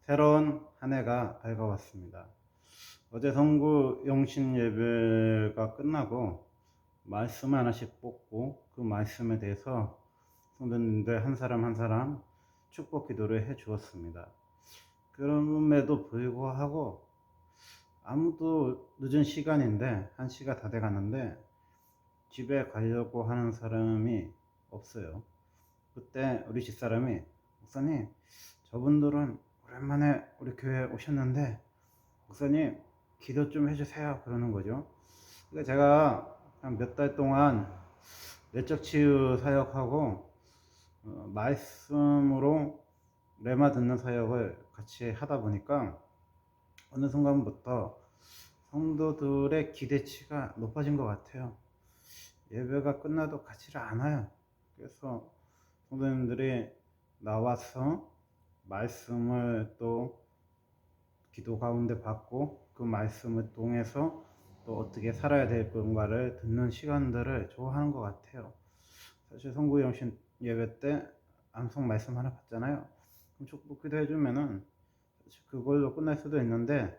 새로운 한 해가 밝아왔습니다. 어제 성구 영신 예배가 끝나고 말씀 하나씩 뽑고 그 말씀에 대해서 성도님들 한 사람 한 사람 축복 기도를 해 주었습니다. 그럼에도 불구하고 아무도 늦은 시간인데 1시가 다 돼 가는데 집에 가려고 하는 사람이 없어요. 그때 우리 집사람이, 목사님, 저분들은 오랜만에 우리 교회 오셨는데 목사님 기도 좀 해주세요 그러는 거죠. 그러니까 제가 한 몇 달 동안 내적 치유 사역하고 말씀으로 레마 듣는 사역을 같이 하다 보니까 어느 순간부터 성도들의 기대치가 높아진 것 같아요. 예배가 끝나도 가지를 않아요. 그래서 성도님들이 나와서 말씀을 또 기도 가운데 받고 그 말씀을 통해서 또 어떻게 살아야 될 건가를 듣는 시간들을 좋아하는 것 같아요. 사실 성구영신 예배 때 암송 말씀 하나 받잖아요. 그럼 축복 기도 해주면은 사실 그걸로 끝날 수도 있는데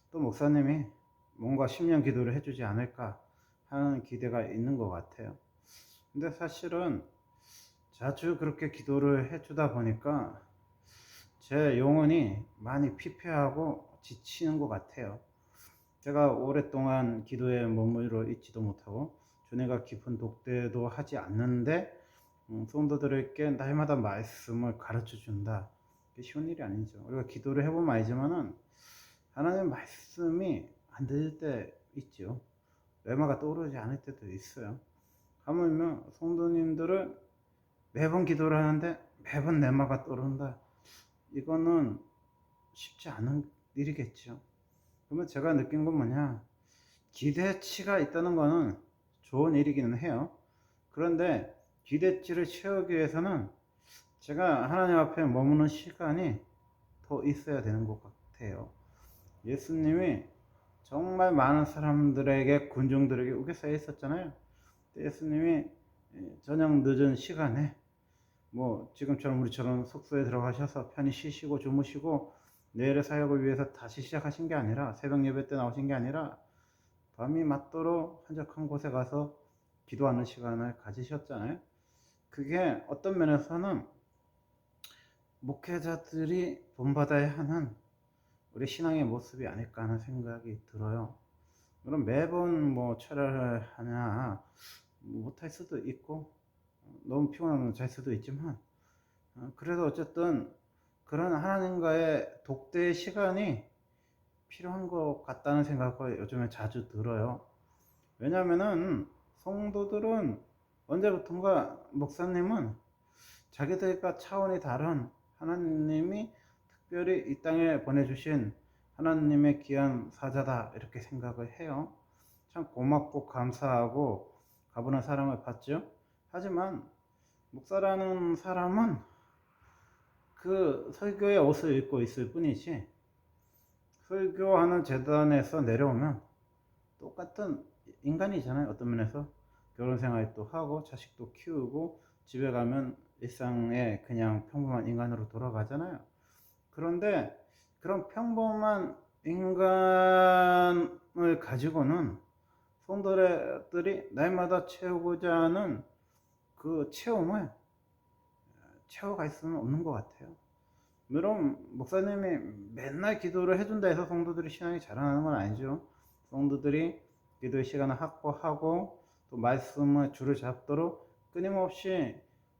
또 목사님이 뭔가 심령 기도를 해주지 않을까 하는 기대가 있는 것 같아요. 근데 사실은 자주 그렇게 기도를 해주다 보니까 제 영혼이 많이 피폐하고 지치는 것 같아요. 제가 오랫동안 기도에 머물러 있지도 못하고 주님과 깊은 독대도 하지 않는데 성도들에게 날마다 말씀을 가르쳐 준다. 쉬운 일이 아니죠. 우리가 기도를 해보면 알지만은 하나님 말씀이 안 들릴 때 있죠. 레마가 떠오르지 않을 때도 있어요. 하물며 성도님들은 매번 기도를 하는데 매번 레마가 떠오른다. 이거는 쉽지 않은 일이겠죠. 그러면 제가 느낀 건 뭐냐, 기대치가 있다는 거는 좋은 일이기는 해요. 그런데 기대치를 채우기 위해서는 제가 하나님 앞에 머무는 시간이 더 있어야 되는 것 같아요. 예수님이 정말 많은 사람들에게, 군중들에게 우겨싸여 있었잖아요. 예수님이 저녁 늦은 시간에 뭐 지금처럼 우리처럼 숙소에 들어가셔서 편히 쉬시고 주무시고 내일의 사역을 위해서 다시 시작하신 게 아니라, 새벽 예배 때 나오신 게 아니라 밤이 맞도록 한적한 곳에 가서 기도하는 시간을 가지셨잖아요. 그게 어떤 면에서는 목회자들이 본받아야 하는 우리 신앙의 모습이 아닐까 하는 생각이 들어요. 물론 매번 뭐 철야를 하냐 못할 수도 있고 너무 피곤하면 잘 수도 있지만 그래도 어쨌든 그런 하나님과의 독대의 시간이 필요한 것 같다는 생각을 요즘에 자주 들어요. 왜냐면은 성도들은 언제부턴가, 목사님은 자기들과 차원이 다른 하나님이 특별히 이 땅에 보내주신 하나님의 귀한 사자다 이렇게 생각을 해요. 참 고맙고 감사하고 가분한 사랑을 받죠. 하지만 목사라는 사람은 그 설교의 옷을 입고 있을 뿐이지 설교하는 재단에서 내려오면 똑같은 인간이잖아요. 어떤 면에서 결혼 생활도 하고 자식도 키우고 집에 가면 일상에 그냥 평범한 인간으로 돌아가잖아요. 그런데 그런 평범한 인간을 가지고는 성도들이 날마다 채우고자 하는 그 체험을 채워갈 수는 없는 것 같아요. 물론 목사님이 맨날 기도를 해준다 해서 성도들이 신앙이 자라나는 건 아니죠. 성도들이 기도의 시간을 확보하고 또 말씀을 줄을 잡도록 끊임없이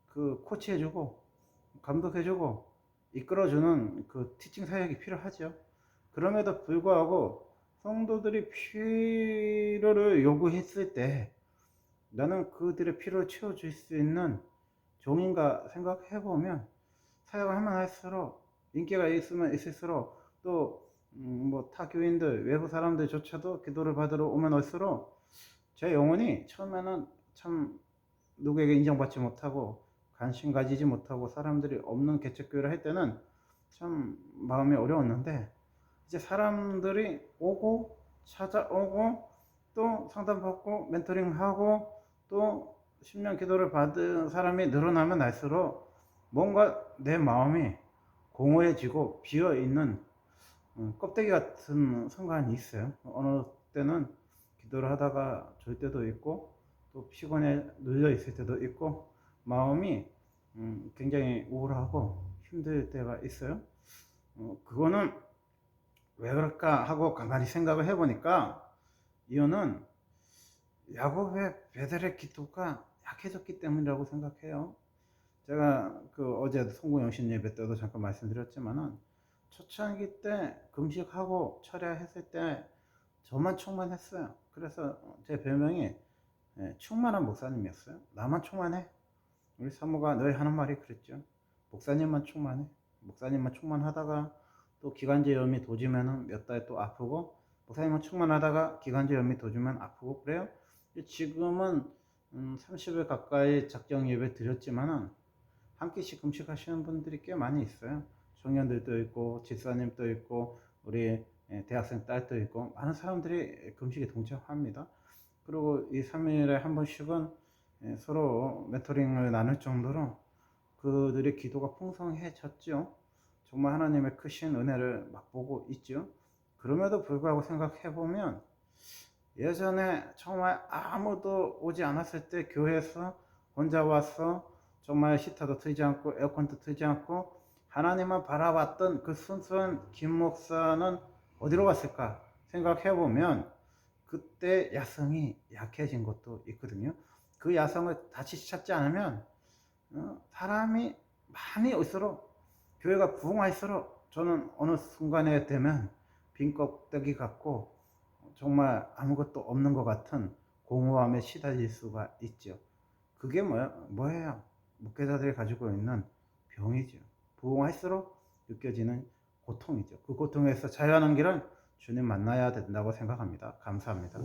그 코치해주고 감독해주고 이끌어주는 그 티칭 사역이 필요하죠. 그럼에도 불구하고 성도들이 필요를 요구했을 때 나는 그들의 필요를 채워줄 수 있는 종인가 생각해보면 사역을 하면 할수록, 인기가 있으면 있을수록, 또 뭐 타 교인들, 외부 사람들조차도 기도를 받으러 오면 올수록 제 영혼이 처음에는 참 누구에게 인정받지 못하고 관심 가지지 못하고 사람들이 없는 개척교회를 할 때는 참 마음이 어려웠는데, 이제 사람들이 오고 찾아오고 또 상담받고 멘토링하고 또 심령 기도를 받은 사람이 늘어나면 날수록 뭔가 내 마음이 공허해지고 비어있는 껍데기 같은 순간이 있어요. 어느 때는 기도를 하다가 졸 때도 있고, 또 피곤해 눌려 있을 때도 있고, 마음이 굉장히 우울하고 힘들 때가 있어요. 그거는 왜 그럴까 하고 가만히 생각을 해보니까, 이유는 야곱의 베델의 기도가 약해졌기 때문이라고 생각해요. 제가 그 어제 송구영신 예배 때도 잠깐 말씀드렸지만은, 초창기 때 금식하고 철야했을 때 저만 충만했어요. 그래서 제 별명이 충만한 목사님이었어요. 나만 충만해. 우리 사모가 늘 하는 말이 그랬죠. 목사님만 충만해. 목사님만 충만하다가 또 기관지염이 도지면은 몇 달 또 아프고, 목사님만 충만하다가 기관지염이 도지면 아프고 그래요. 지금은 30일 가까이 작정 예배 드렸지만은 한 끼씩 금식하시는 분들이 꽤 많이 있어요. 청년들도 있고 집사님도 있고 우리 대학생 딸도 있고 많은 사람들이 금식에 동참합니다. 그리고 이 3일에 한 번씩은 서로 mentoring을 나눌 정도로 그들의 기도가 풍성해졌죠. 정말 하나님의 크신 은혜를 맛보고 있죠. 그럼에도 불구하고 생각해보면, 예전에 정말 아무도 오지 않았을 때 교회에서 혼자 와서 정말 히터도 틀지 않고 에어컨도 틀지 않고 하나님만 바라봤던 그 순수한 김 목사는 어디로 갔을까 생각해보면, 그때 야성이 약해진 것도 있거든요. 그 야성을 다시 찾지 않으면 사람이 많이 올수록, 교회가 부흥할수록 저는 어느 순간에 되면 빈 껍데기 같고 정말 아무것도 없는 것 같은 공허함에 시달릴 수가 있죠. 그게 뭐예요? 목회자들이 가지고 있는 병이죠. 부흥할수록 느껴지는 고통이죠. 그 고통에서 자유하는 길은 주님 만나야 된다고 생각합니다. 감사합니다.